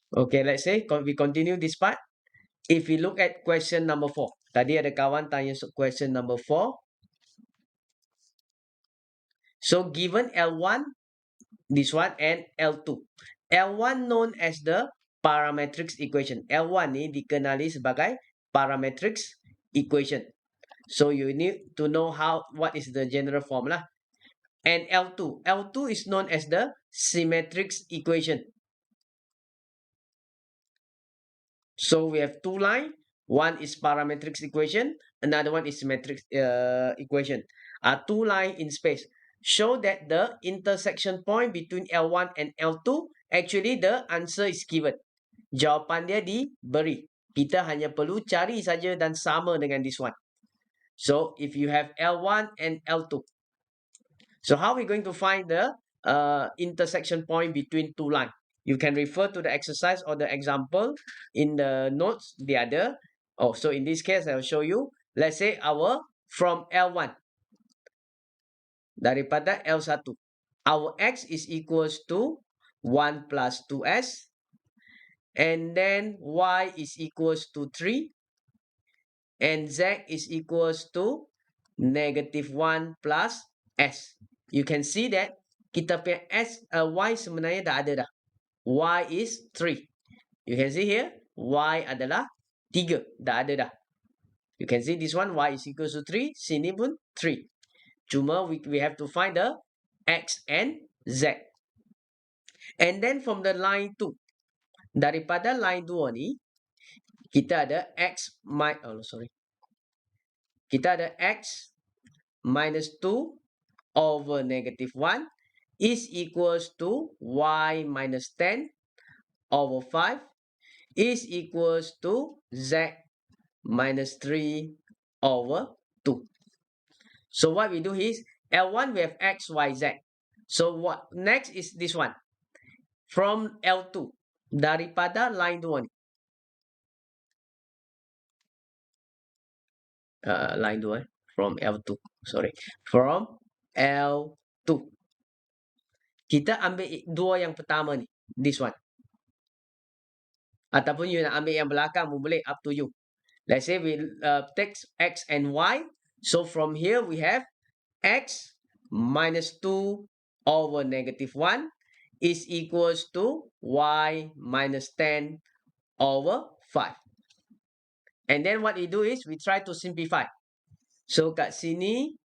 Okay, let's say we continue this part. If we look at question number 4. Tadi ada kawan tanya question number 4. So given L1, this one, and L2. L1 known as the parametric equation. L1 ni dikenali sebagai parametric equation. So you need to know what is the general formula. And L2. L2 is known as the symmetric equation. So we have two lines. One is parametric equation. Another one is symmetric equation. Two lines in space. Show that the intersection point between L1 and L2, actually the answer is given. Jawapan dia diberi. Kita hanya perlu cari saja dan sama dengan this one. So if you have L1 and L2. So how are we going to find the intersection point between two lines? You can refer to the exercise or the example in the notes, the other. Oh, so in this case, I'll show you. Let's say from L1. Daripada L1. Our x is equals to 1 plus 2s. And then y is equals to 3. And z is equals to negative 1 plus s. You can see that kita punya y sebenarnya dah ada dah. Y is 3. You can see here, y adalah 3. Dah ada dah. You can see this one, y is equals to 3. Sini pun 3. Cuma we have to find the x and z. And then from the line 2. Daripada line 2 ni, kita ada kita ada x minus 2 over negative 1 is equals to y minus 10 over 5 is equals to z minus 3 over 2. So what we do is, L1 we have x, y, z. So what next is this one. From L2. Daripada line 2 ni. Line 2 from L2. Sorry. From L2. Kita ambil dua yang pertama ni. This one. Ataupun you nak ambil yang belakang pun boleh. Up to you. Let's say we take x and y. So from here we have x minus 2 over negative 1 is equals to y minus 10 over 5. And then what we do is we try to simplify. So kat sini,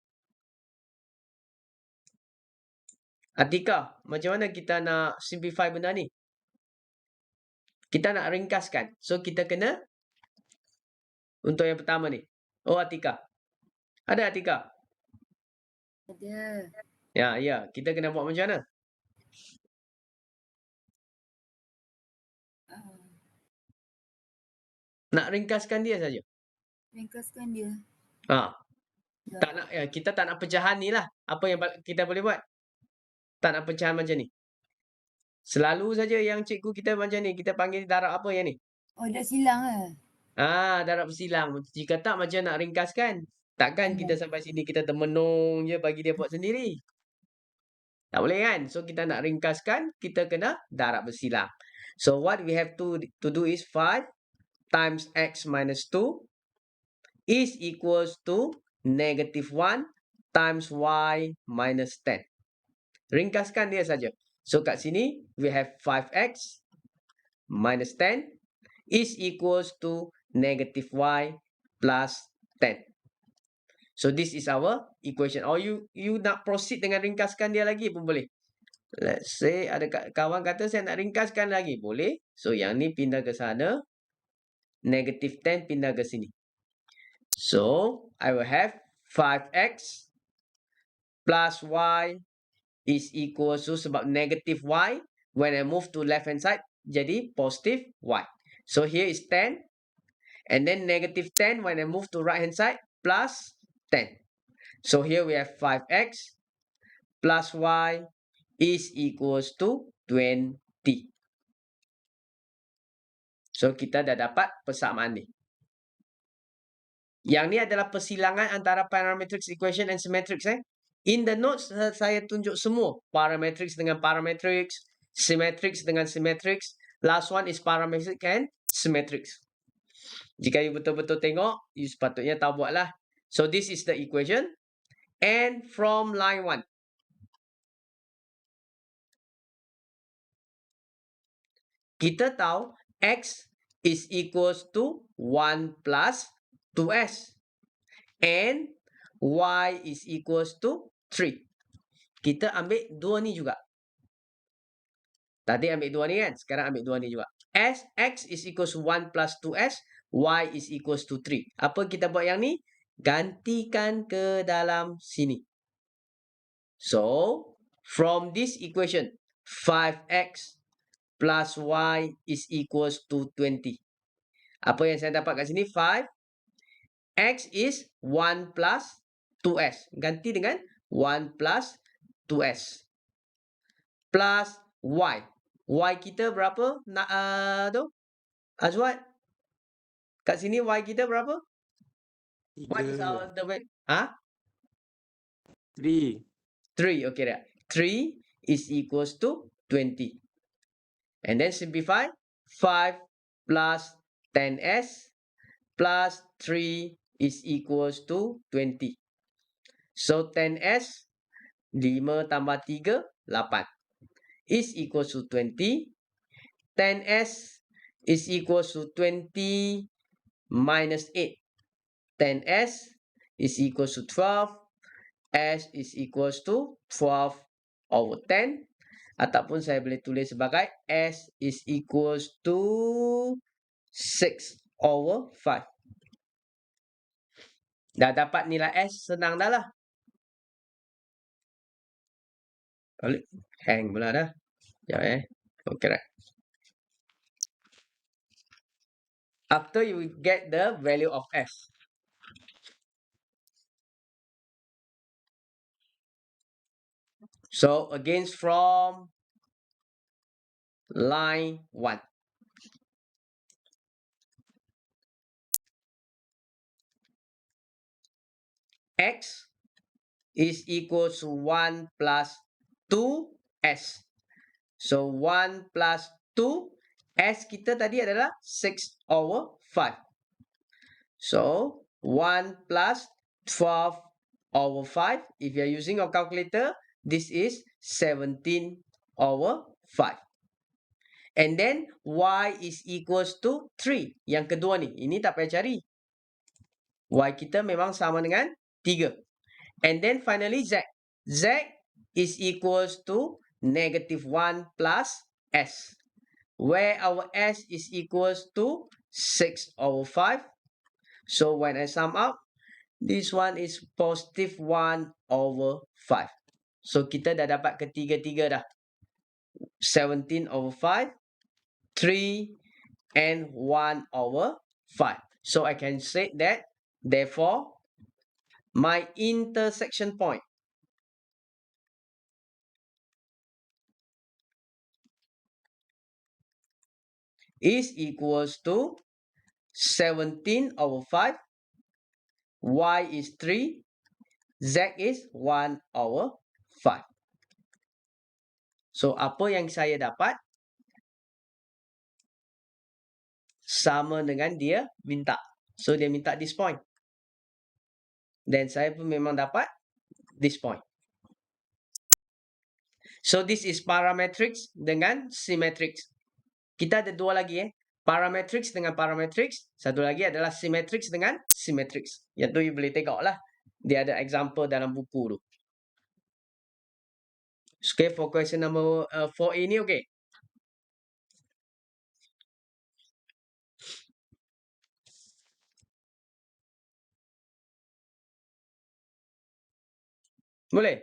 Atika, macam mana kita nak simplify benda ni? Kita nak ringkaskan. So kita kena untuk yang pertama ni. Oh, Atika. Ada Atika? Ada. Ya. Kita kena buat macam mana? Nak ringkaskan dia saja. Ringkaskan dia. Tak nak, kita tak nak pecahan ni lah. Apa yang kita boleh buat? Tak nak pecahan macam ni. Selalu saja yang cikgu kita macam ni. Kita panggil darab apa yang ni? Oh, dah silang lah. Darab bersilang. Jika tak, macam nak ringkaskan. Takkan kita sampai sini kita termenung je bagi dia buat sendiri. Tak boleh kan? So kita nak ringkaskan, kita kena darab bersilang. So what we have to do is 5 times x minus 2 is equals to negative 1 times y minus 10. Ringkaskan dia saja. So kat sini, we have 5x minus 10 is equals to negative y plus 10. So this is our equation. Or you nak proceed dengan ringkaskan dia lagi pun boleh. Let's say ada kawan kata saya nak ringkaskan lagi. Boleh. So yang ni pindah ke sana. Negative 10 pindah ke sini. So I will have 5x plus y is equals to, sebab negative y, when I move to left hand side, jadi positive y. So here is 10. And then negative 10 when I move to right hand side, plus 10. So here we have 5x plus y is equals to 20. So kita dah dapat persamaan ni. Yang ni adalah persilangan antara parametric equation and symmetric. In the notes saya tunjuk semua. Parametric dengan parametric, symmetric dengan symmetric. Last one is parametric and symmetric. Jika you betul-betul tengok, you sepatutnya tahu buatlah. So this is the equation. And from line 1, kita tahu X is equals to 1 plus 2S. And Y is equals to 3. Kita ambil dua ni juga. Tadi ambil dua ni kan? Sekarang ambil dua ni juga. X is equals to 1 plus 2S. Y is equals to 3. Apa kita buat yang ni? Gantikan ke dalam sini. So, from this equation, 5X plus Y is equals to 20. Apa yang saya dapat kat sini? 5. X is 1 plus 2S. Ganti dengan 1 plus 2S. Plus Y. Y kita berapa? Nak tu? Azwat? Kat sini Y kita berapa? What is our the way? Ha? 3. 3. Okay dah. 3 is equals to 20. And then simplify. 5 plus 10S plus 3 is equals to 20. So 10S 5 tambah 3 8 is equals to 20. 10S is equals to 20 minus 8. 10S is equals to 12. S is equals to 12 over 10. Ataupun saya boleh tulis sebagai S is equals to 6 over 5. Dah dapat nilai S, senang dah lah. Hang pula dah. Sekejap Okay, right. After you get the value of S. So, again from line 1. X is equal to 1 plus 2S. So, 1 plus 2. S kita tadi adalah 6 over 5. So, 1 plus 12 over 5. If you are using your calculator, this is 17 over 5. And then, Y is equals to 3. Yang kedua ni. Ini tak payah cari. Y kita memang sama dengan 3. And then, finally, Z. Z is equals to negative 1 plus S. Where our S is equals to 6 over 5. So, when I sum up, this one is positive 1 over 5. So, kita dah dapat ketiga-tiga dah. 17 over 5, 3, and 1 over 5. So, I can say that, therefore, my intersection point is equals to 17 over 5, Y is 3, Z is 1 over 5. So, apa yang saya dapat sama dengan dia minta. So, dia minta this point. Dan saya pun memang dapat this point. So, this is parametrics dengan symmetrics. Kita ada dua lagi Parametrics dengan parametrics. Satu lagi adalah symmetrics dengan symmetrics. Yang tu you boleh tengok lah. Dia ada example dalam buku tu. Okay, for question number 4A ni okay. Boleh?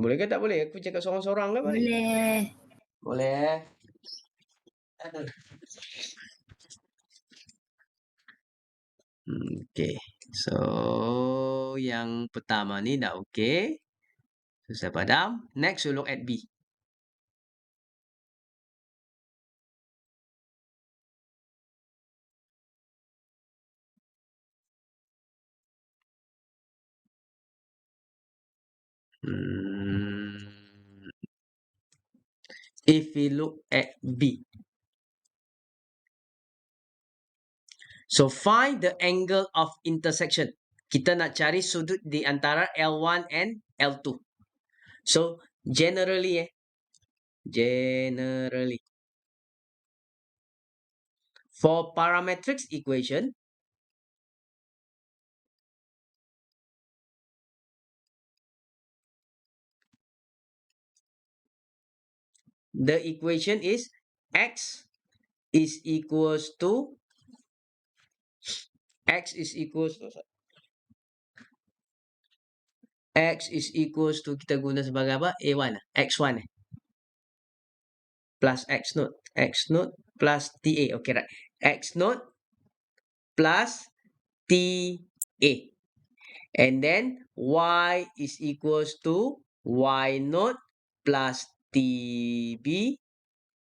Boleh ke tak boleh? Aku cakap sorang-sorang lah. Boleh. Boleh. Okay. So, yang pertama ni dah okay. So, saya padam. Next, we look at B. if we look at B. So find the angle of intersection. Kita nak cari sudut di antara L1 and L2. So generally for parametric equation, the equation is x is equals to kita guna sebagai apa? A1 x1 plus x naught plus TA. Okay, right. X naught plus TA. And then y is equals to y naught plus TB.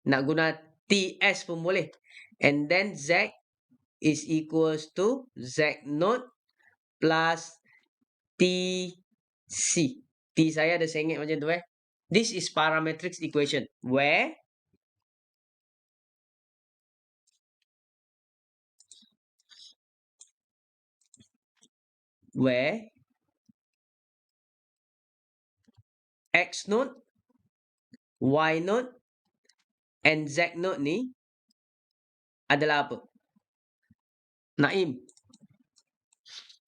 Nak guna TS pun boleh. And then Z is equals to Z naught plus TC. T saya ada sengit macam tu This is parametric equation where X naught, Y naught, and Z naught ni adalah apa? Naim.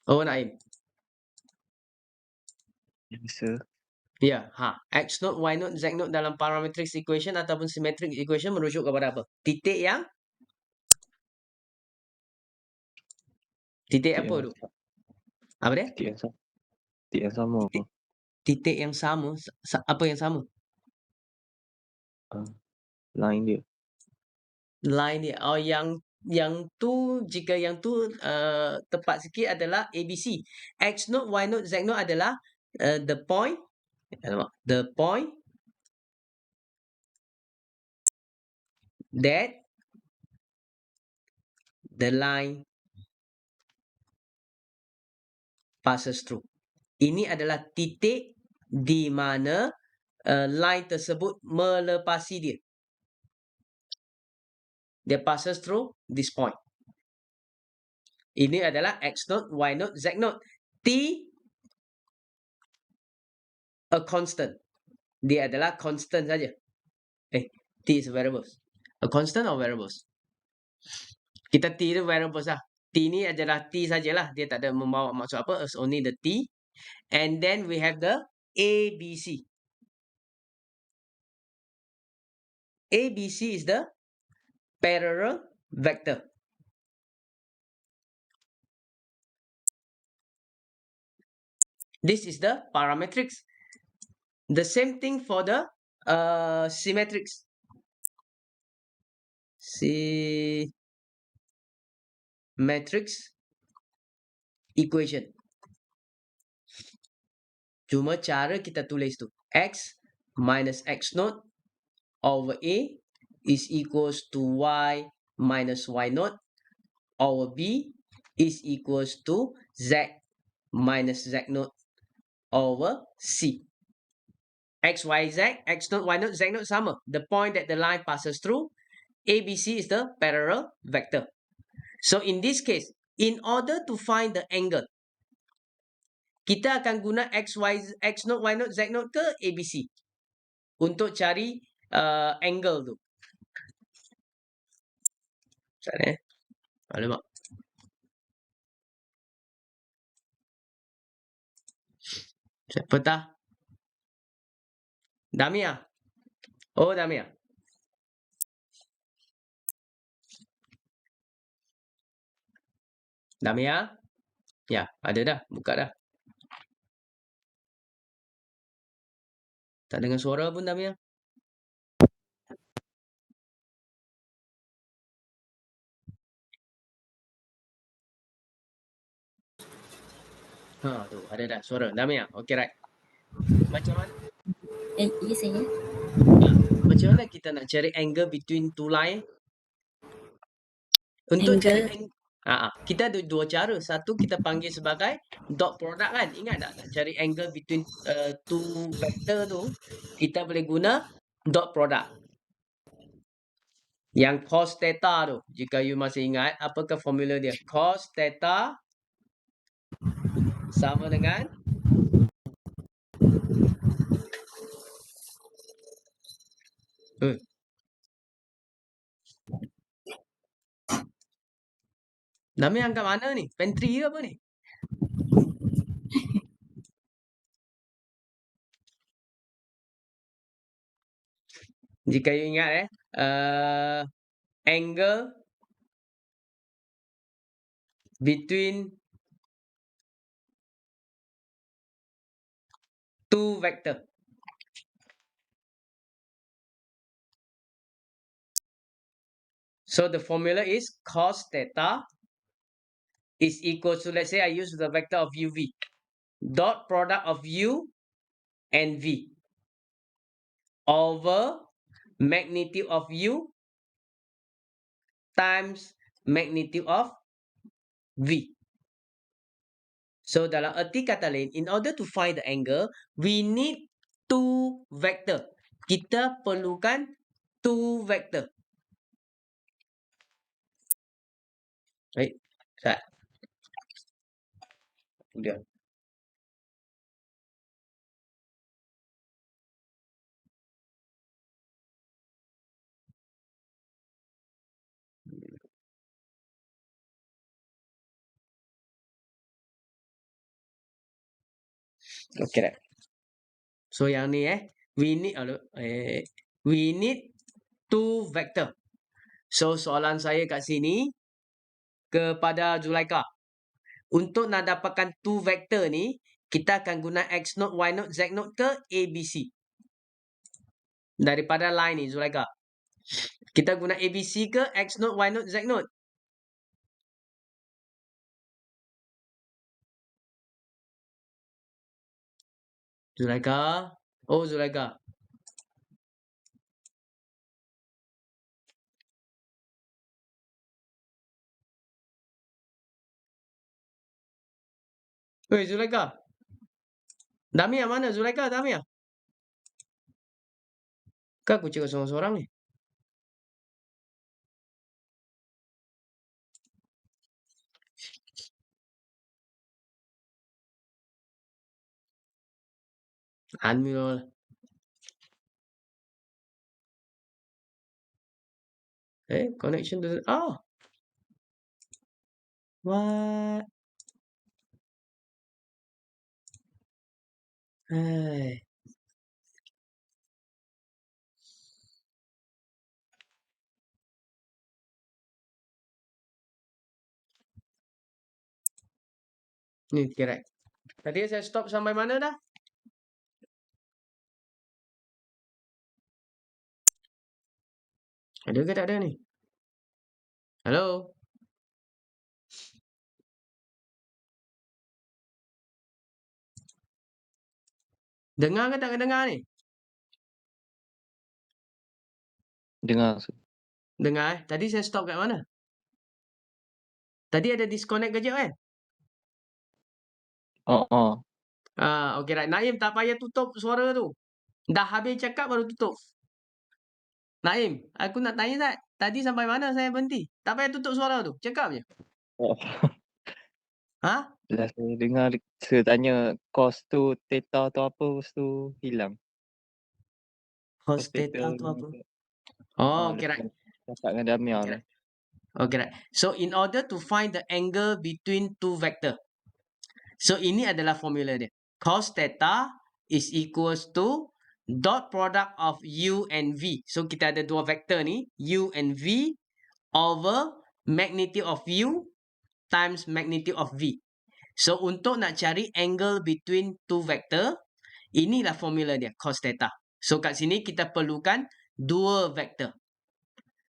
Oh, Naim. Yes, sir. Ya, X naught, Y naught, Z naught dalam parametric equation ataupun symmetric equation merujuk kepada apa? Titik apa tu? Apa dia? Titik yang sama. Titik yang sama. Apa yang sama? Line dia. Line dia. Oh, yang tu, jika yang tu tepat sikit adalah ABC. X naught, Y naught, Z naught adalah the point that the line passes through. Ini adalah titik di mana line tersebut melepasi dia. Dia passes through this point. Ini adalah X naught, Y naught, Z naught. T a constant. Dia adalah constant saja. T is a variables. A constant or variables? Kita T itu variables lah. T ni adalah T sajalah. Dia tak ada membawa maksud apa. It's only the T. And then we have the ABC. ABC is the parallel vector. This is the parametrics. The same thing for the symmetrics. Symmetrics equation. Cuma cara kita tulis tu. X minus X naught over A is equals to Y minus Y naught over B is equals to Z minus Z naught over C. X, Y, Z, X naught, Y naught, Z naught sama. The point that the line passes through, ABC is the parallel vector. So in this case, in order to find the angle, kita akan guna X naught, Y naught, Z naught ke ABC untuk cari angle tu. Sana alamak. Siapa tah? Damia. Oh, Damia. Damia? Ya, ada dah. Buka dah. Tak dengar suara pun, Damia. Tu ada dah suara. Damia. Okay, right. Macam mana? Ya saya. Macam mana kita nak cari angle between two line? Untuk cari angle, kita ada dua cara. Satu kita panggil sebagai dot product kan. Ingat tak? Nak cari angle between two vector tu, kita boleh guna dot product. Yang cos theta tu. Jika you masih ingat, apakah formula dia? Cos theta sama dengan Nami angkat mana ni? Pantry ke apa ni? Jika you ingat angle between two vector. So the formula is cos theta is equal to, let's say I use the vector of uv, dot product of u and v over magnitude of u times magnitude of v. So dalam erti kata lain, in order to find the angle, we need two vector. Kita perlukan two vector. Baik, Ustaz. Kemudian. Okay dah. So yang ni we need two vector. So soalan saya kat sini kepada Zulaika. Untuk nak dapatkan two vector ni, kita akan guna X naught, Y naught, Z naught ke ABC. Daripada line ni Zulaika. Kita guna ABC ke X naught, Y naught, Z naught? Zulaika. Oh, Zulaika. Weh, Zulaika. Damia mana? Zulaika, Damia. Kau aku cakap seorang-seorang ni. Unmute. Connection doesn't. Oh. What? Hai. Ni correct. Tadi saya stop sampai mana dah? Ada ke tak ada ni? Hello? Dengar ke tak dengar ni? Dengar. Dengar Tadi saya stop kat mana? Tadi ada disconnect kejap kan? Oh. Okey right. Naim tak payah tutup suara tu. Dah habis cakap baru tutup. Naim, aku nak tanya tak? Tadi sampai mana saya berhenti? Tak payah tutup suara tu. Cakap je. Oh. Ha? Bila saya dengar saya tanya cos tu theta tu apa, lepas tu hilang. Cos theta tu apa? Okey right. Cakap dengan Damia Okay, tu. right. Okay, right. So in order to find the angle between two vector. So ini adalah formula dia. Cos theta is equals to dot product of u and v. So kita ada dua vektor ni, u and v over magnitude of u times magnitude of v. So untuk nak cari angle between two vector, inilah formula dia, cos theta. So kat sini kita perlukan dua vektor.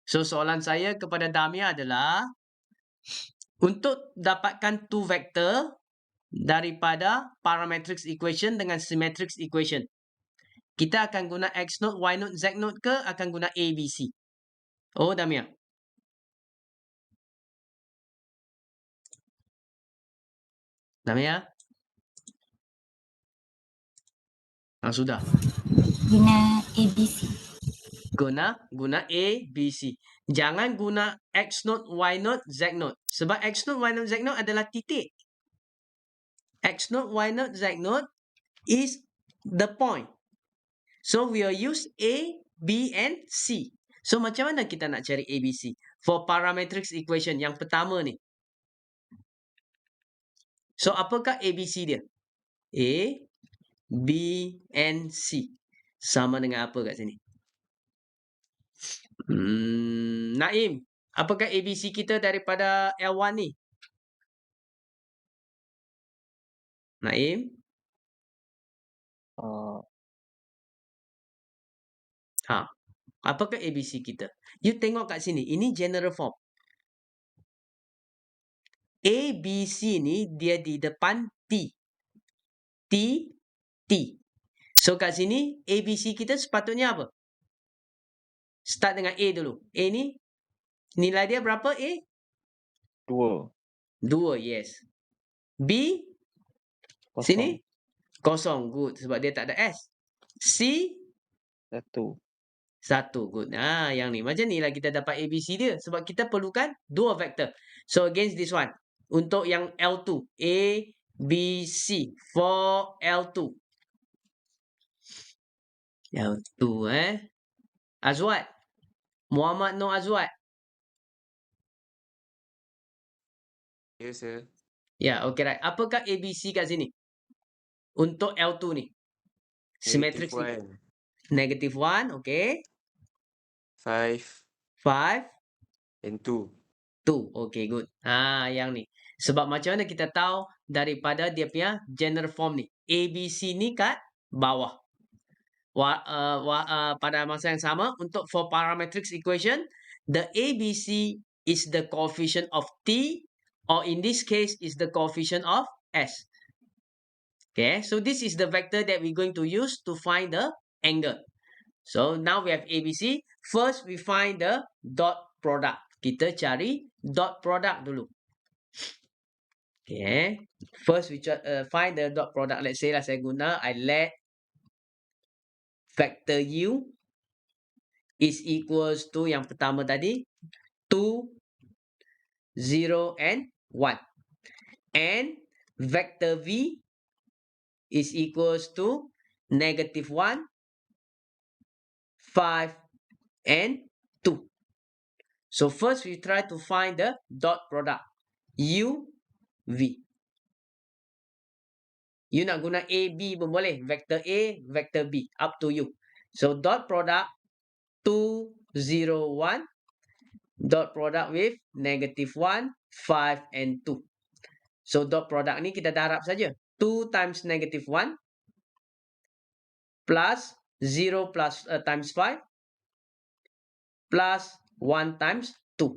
So soalan saya kepada Damia adalah untuk dapatkan two vector daripada parametric equation dengan symmetric equation, kita akan guna X naught, Y naught, Z naught ke akan guna ABC? Oh, Damia. Damia? Sudah. Guna ABC. Guna A, B, C. Jangan guna X naught, Y naught, Z naught. Sebab X naught, Y naught, Z naught adalah titik. X naught, Y naught, Z naught is the point. So, we will use A, B, and C. So, macam mana kita nak cari A, B, C? For parametric equation yang pertama ni. So, apakah A, B, C dia? A, B, and C. Sama dengan apa kat sini? Naim, apakah ABC kita daripada L1 ni? Naim? Apakah ABC kita? You tengok kat sini, ini general form. ABC ni dia di depan T. T, T. So kat sini ABC kita sepatutnya apa? Start dengan A dulu. A ni nilai dia berapa A? 2. 2, yes. B? Sini? Kosong, good. Sebab dia tak ada S. C? 1. 1, good. Yang ni. Macam ni lah kita dapat ABC dia. Sebab kita perlukan 2 vektor. So, against this one. Untuk yang L2. A, B, C. For L2. L2, Azwat. Muhammad Noor Azwat. Yes, sir. Ya, okay, right. Apakah ABC kat sini? Untuk L2 ni. Symmetric. Negative 1, okay. 5 5. and 2. 2. Okay, good. Yang ni. Sebab macam mana kita tahu daripada dia punya general form ni. ABC ni kat bawah. Pada masa yang sama, untuk for parametric equation, the ABC is the coefficient of T, or in this case, is the coefficient of S. Okay, so this is the vector that we're going to use to find the angle. So, now we have ABC. First, we find the dot product. Kita cari dot product dulu. Okay. First, we find the dot product. Let's say lah saya guna, I let vector U is equals to yang pertama tadi, 2, 0, and 1. And vector V is equals to negative 1, 5, and 2. So first we try to find the dot product. U, V. You nak guna A, B pun boleh. Vector A, vector B. Up to you. So dot product 2, 0, 1. Dot product with negative 1, 5, and 2. So dot product ni kita darab saja. 2 times negative 1 plus 0 plus times 5 plus 1 times 2.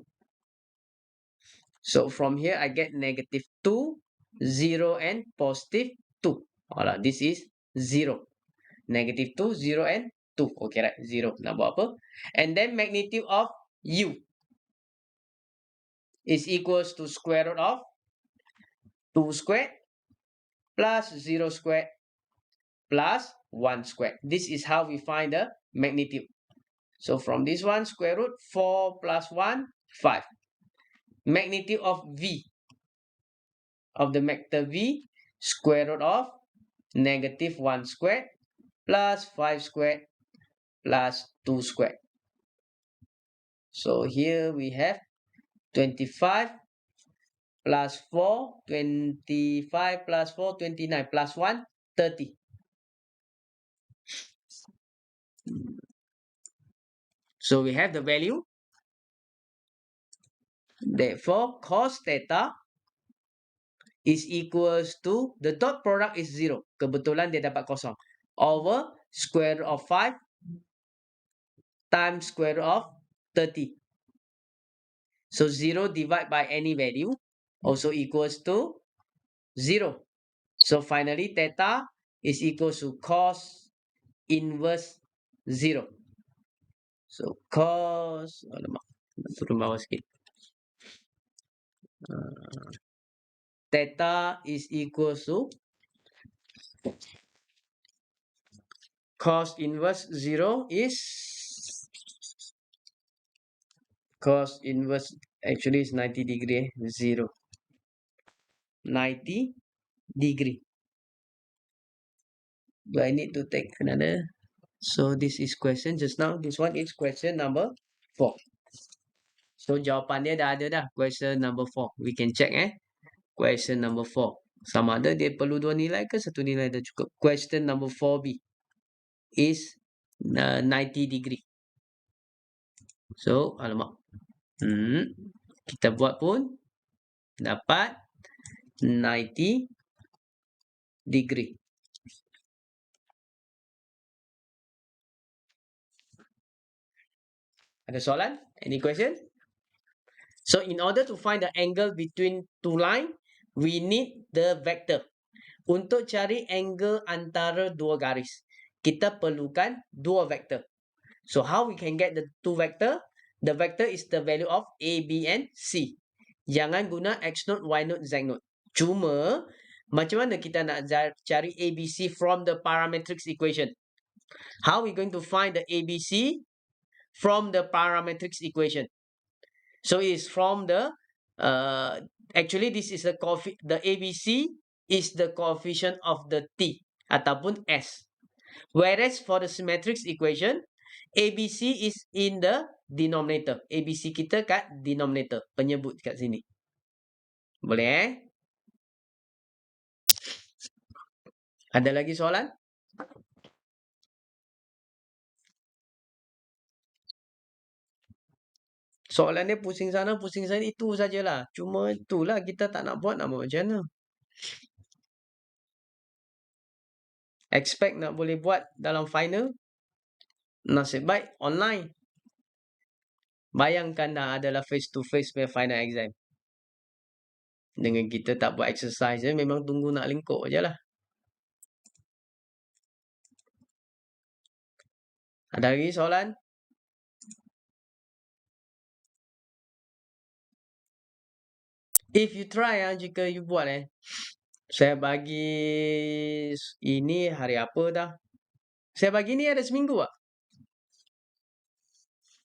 So from here I get negative 2, 0, and positive 2. This is 0. Negative 2, 0, and 2. Okay, right? 0. Nak buat apa? And then magnitude of U is equals to square root of 2 squared plus 0 squared plus 1 squared. This is how we find the magnitude. So from this one, square root 4 plus 1, 5. Magnitude of V, of the vector V, square root of negative 1 squared plus 5 squared plus 2 squared. So here we have 25 plus 4, 25 plus 4, 29 plus 1, 30. So we have the value. Therefore, cos theta is equals to, the dot product is 0. Kebetulan dia dapat kosong. Over square root of 5 times square root of 30. So 0 divided by any value also equals to 0. So finally, theta is equals to cos inverse 0. So cos, turun bawah sikit. Theta is equals to cos inverse 0 is Cos inverse actually is 90 degree, 0. 90 degree. Do I need to take another? So this is question just now. This one is question number 4. So jawapannya dah ada dah. Question number 4. We can check Question number 4. Sama ada dia perlu 2 nilai ke 1 nilai dah cukup. Question number 4B is 90 degree. So, alamak. Kita buat pun dapat 90 degree. Ada soalan? Any question? So, in order to find the angle between two line, we need the vector. Untuk cari angle antara dua garis, kita perlukan dua vektor. So, how we can get the two vector? The vector is the value of A, B and C. Jangan guna X note, Y note, Z note. Cuma, macam mana kita nak cari A, B, C from the parametric equation? How we going to find the A, B, C from the parametric equation? So, it's from the, actually this is the ABC is the coefficient of the T ataupun S. Whereas for the symmetric equation, ABC is in the denominator. ABC kita kat denominator. Penyebut kat sini. Boleh Ada lagi soalan? Soalan dia pusing sana, pusing sana. Itu sajalah. Cuma itulah kita tak nak buat, nak buat macam mana. Expect nak boleh buat dalam final. Nasib baik online. Bayangkan dah adalah face to face punya final exam. Dengan kita tak buat exercise je, memang tunggu nak lingkup je lah. Ada lagi soalan? If you try, jika you buat saya bagi ini hari apa dah? Saya bagi ni ada seminggu tak?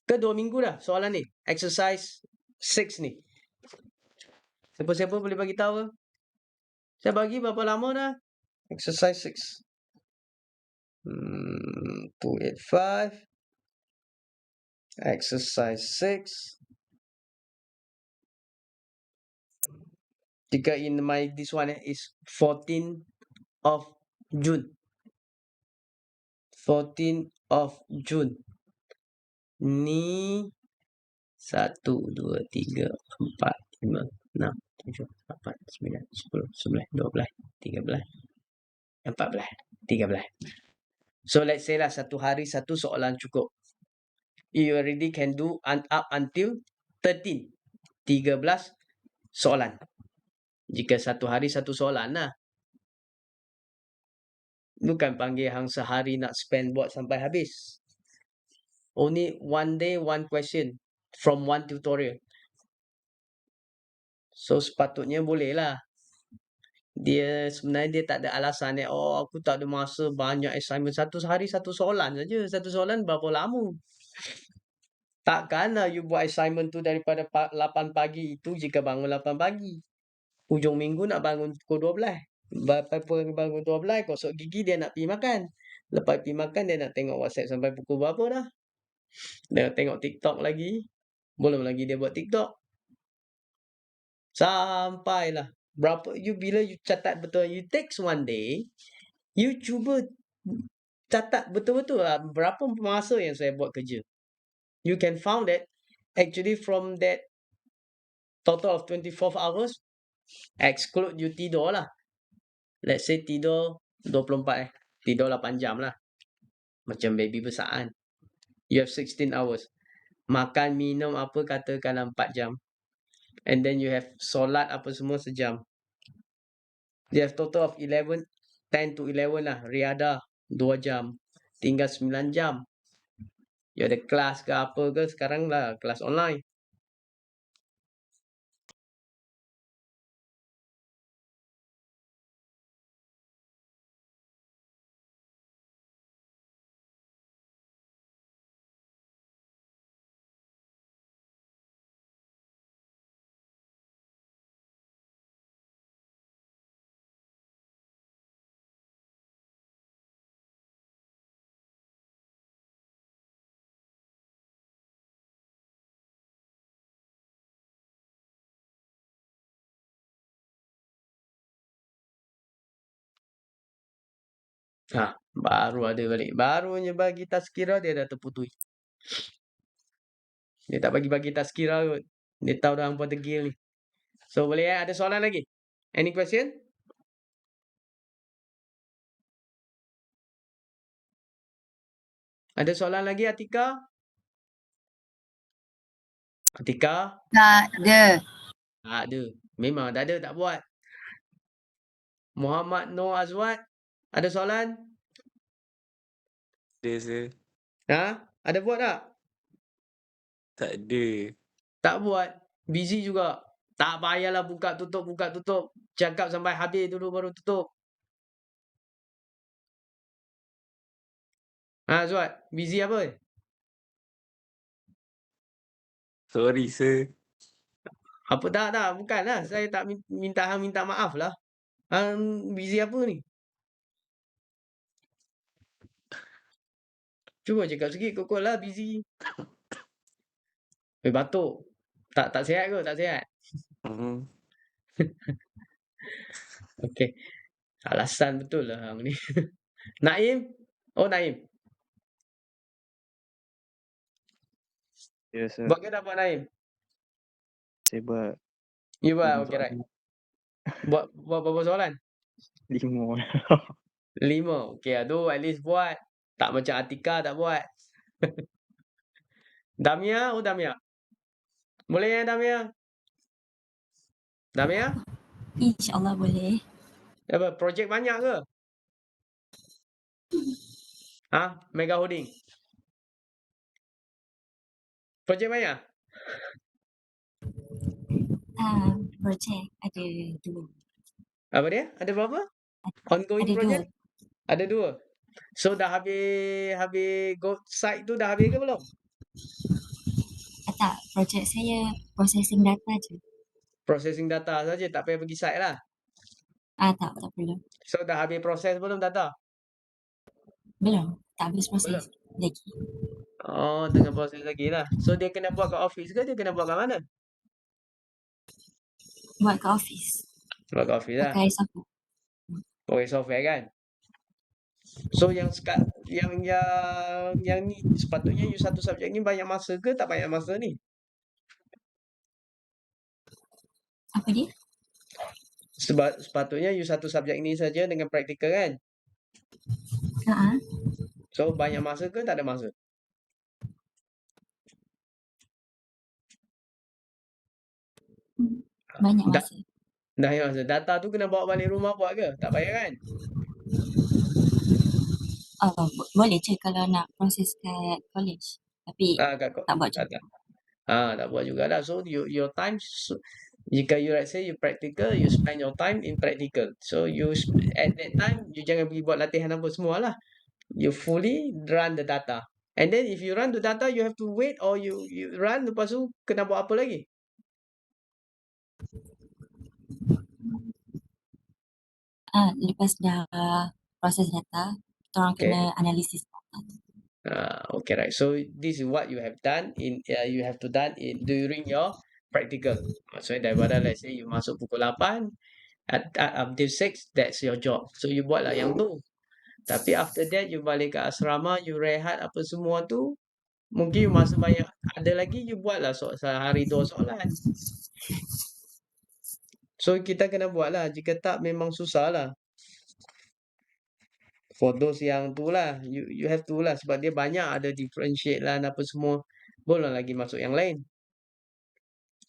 Ke 2 minggu dah soalan ni? Exercise 6 ni. Siapa-siapa boleh bagi tahu ke? Saya bagi berapa lama dah? Exercise 6. 285. Exercise 6. Jika in this one is 14 of June. 14 of June. Ni 1, 2, 3, 4, 5, 6, 7, 8, 9, 10, 11, 12, 13, 14, 13. So let's say lah satu hari satu soalan cukup. You already can do up until 13. 13 soalan. Jika satu hari satu soalan lah. Bukan panggil hang sehari nak spend buat sampai habis. Only one day, one question from one tutorial. So sepatutnya boleh lah. Dia sebenarnya dia tak ada alasan oh aku tak ada masa banyak assignment. Satu hari satu soalan saja. Satu soalan berapa lama? Takkanlah you buat assignment tu daripada 8 pagi itu jika bangun 8 pagi. Hujung minggu nak bangun pukul 12. Bangun 12, gosok gigi dia nak pergi makan. Lepas pergi makan dia nak tengok WhatsApp sampai pukul berapa dah. Dia nak tengok TikTok lagi. Belum lagi dia buat TikTok. Sampailah. Bila you catat betul, you takes one day, you cuba catat betul-betul lah berapa masa yang saya buat kerja. You can found that actually from that total of 24 hours, exclude you tidur lah. Let's say tidur 24 tidur 8 jam lah. Macam baby besar kan. You have 16 hours. Makan, minum apa katakanlah 4 jam. And then you have solat apa semua sejam. You have total of 10 to 11 lah. Riadah 2 jam. Tinggal 9 jam. You ada kelas ke apa ke sekarang lah. Kelas online. Baru ada balik. Barunya bagi tazkirah dia dah terputui. Dia tak bagi-bagi tazkirah kot. Dia tahu dah hangpa degil ni. So boleh ada soalan lagi? Any question? Ada soalan lagi Atika? Atika? Tak ada. Tak ada. Memang tak ada, tak buat. Muhammad Noor Azwat, ada soalan? Ada sir. Ada buat tak? Tak ada. Tak buat. Busy juga. Tak payahlah buka tutup. Cakap sampai habis dulu baru tutup. Azwat, busy apa? Sorry sir. Apa tak, bukanlah. Saya tak minta hang minta maaf lah. Hang busy apa ni? Cuba cakap sikit kokol lah busy. Batuk. Tak sihat ke? Tak sihat. Hmm. Okey. Alasan betul lah hang ni. Naim? Oh Naim. Ya, sir. Buat ke tak buat Naim? Saya buat You buat, 5 okey right. soalan. Buat berapa soalan? 5. 5. Okey, aduh at least buat. Tak macam Atika tak buat. Damia, oh Damia. Boleh ya Damia? Damia? InsyaAllah boleh. Apa, projek banyak ke? Mega Holding. Projek banyak? Projek ada 2. Apa dia? Ada berapa? Ongoing Ada 2. project? Ada 2. So dah habis go site tu dah habis ke belum? Tak, projek saya processing data je. Processing data saja, tak payah pergi site lah. Tak perlu. So dah habis proses belum data? Belum. Tak habis proses lagi. Oh, tengah proses lagi lah. So dia kena buat kat office ke dia kena buat kat mana? Buat kat office. Buat kat office lah. Pakai software. Pakai software kan? So yang ni sepatutnya you satu subjek ni banyak masa ke tak banyak masa ni? Apa dia? Sebab sepatutnya you satu subjek ni saja dengan praktikal kan? So banyak masa ke tak ada masa? Banyak Dah masa. banyak masa. Data tu kena bawa balik rumah buat ke? Tak payah kan? Boleh je kalau nak proses kat college. Tapi tak buat je. Tak buat jugalah. So your time jika you let's say you practical, you spend your time in practical. So at that time you jangan pergi buat latihan apa semua lah. You fully run the data. And then if you run the data, you have to wait or you run lepas tu kena buat apa lagi? Lepas dah proses data, kita orang Okay. kena analisis data. Okay, right. So this is what you have done you have to done during your practical. Maksudnya daripada let's say you masuk pukul 8 until 6, that's your job. So you buatlah yang tu. Tapi after that you balik ke asrama, you rehat apa semua tu, mungkin you masa banyak ada lagi, you buatlah sehari 2 soalan. So kita kena buatlah, jika tak memang susahlah. For those yang tu lah, you have to lah sebab dia banyak ada differentiate lah apa semua. Belum lagi masuk yang lain.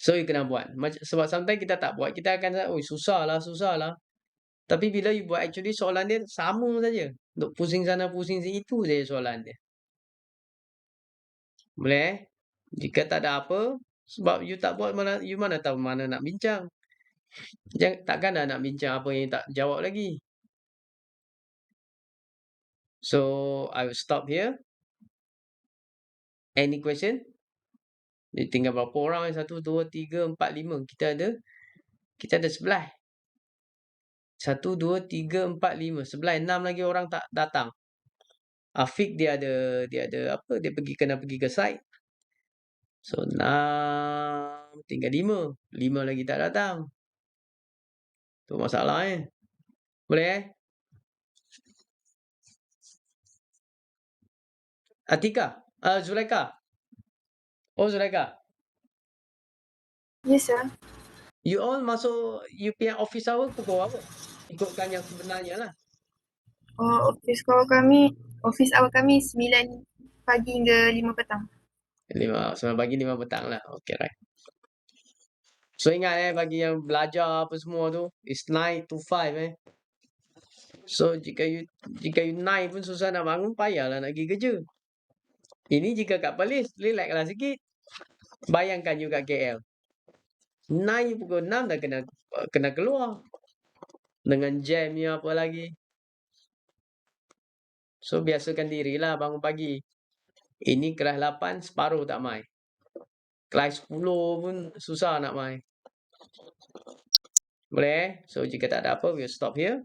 So you kena buat. Sebab sometimes kita tak buat, kita akan susah lah. Tapi bila you buat actually soalan dia sama saja. Duk pusing sana pusing sini itu saja soalan dia. Boleh? Jika tak ada apa, sebab you tak buat you mana tahu mana nak bincang. Takkan dah nak bincang apa yang tak jawab lagi. So I will stop here. Any question? Dia tinggal berapa orang? 1, 2, 3, 4, 5. Kita ada 11. 1, 2, 3, 4, 5. 11, 6 lagi orang tak datang. Afiq dia ada apa? Dia kena pergi ke site. So 6 tinggal 5. 5 lagi tak datang. Tu masalah Boleh Atika? Zulaikha? Oh, Zulaikha. Yes, sir. You all masuk you punya office hour pukul berapa? Ikutkan yang sebenarnya lah. Office hour kami 9 pagi hingga 5 petang. 9 pagi 5 petang lah. Okay, right. So ingat bagi yang belajar apa semua tu, it's 9 to 5 So jika you 9 pun susah nak bangun, payahlah nak pergi kerja. Ini jika kat Perlis, relax lah sikit. Bayangkan you kat KL. 9 pukul 6 dah kena keluar. Dengan jamnya apa lagi. So biasakan dirilah bangun pagi. Ini kelas 8 separuh tak mai. Kelas 10 pun susah nak mai. Boleh? So jika tak ada apa, we'll stop here.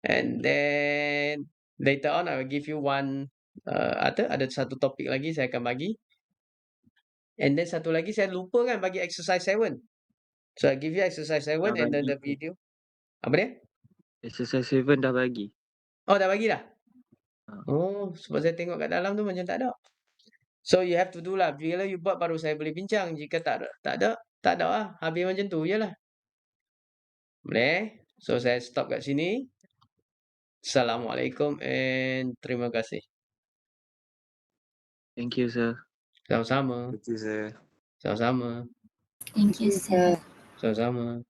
And then later on I will give you one ada satu topik lagi saya akan bagi. And then satu lagi saya lupa kan bagi exercise 7. So I give you exercise 7 Dah and then bagi the tu. video. Apa dia? Exercise 7 dah bagi. Oh, dah bagi dah? Ha. Oh, sebab saya tengok kat dalam tu macam tak ada. So you have to do lah. Bila you buat baru saya boleh bincang. Jika tak ada lah. Habis macam tu je lah. Boleh? So saya stop kat sini. Assalamualaikum and terima kasih. Thank you, sir. Sama-sama. Betul, sir. Sama-sama. Thank you, sir. Sama-sama.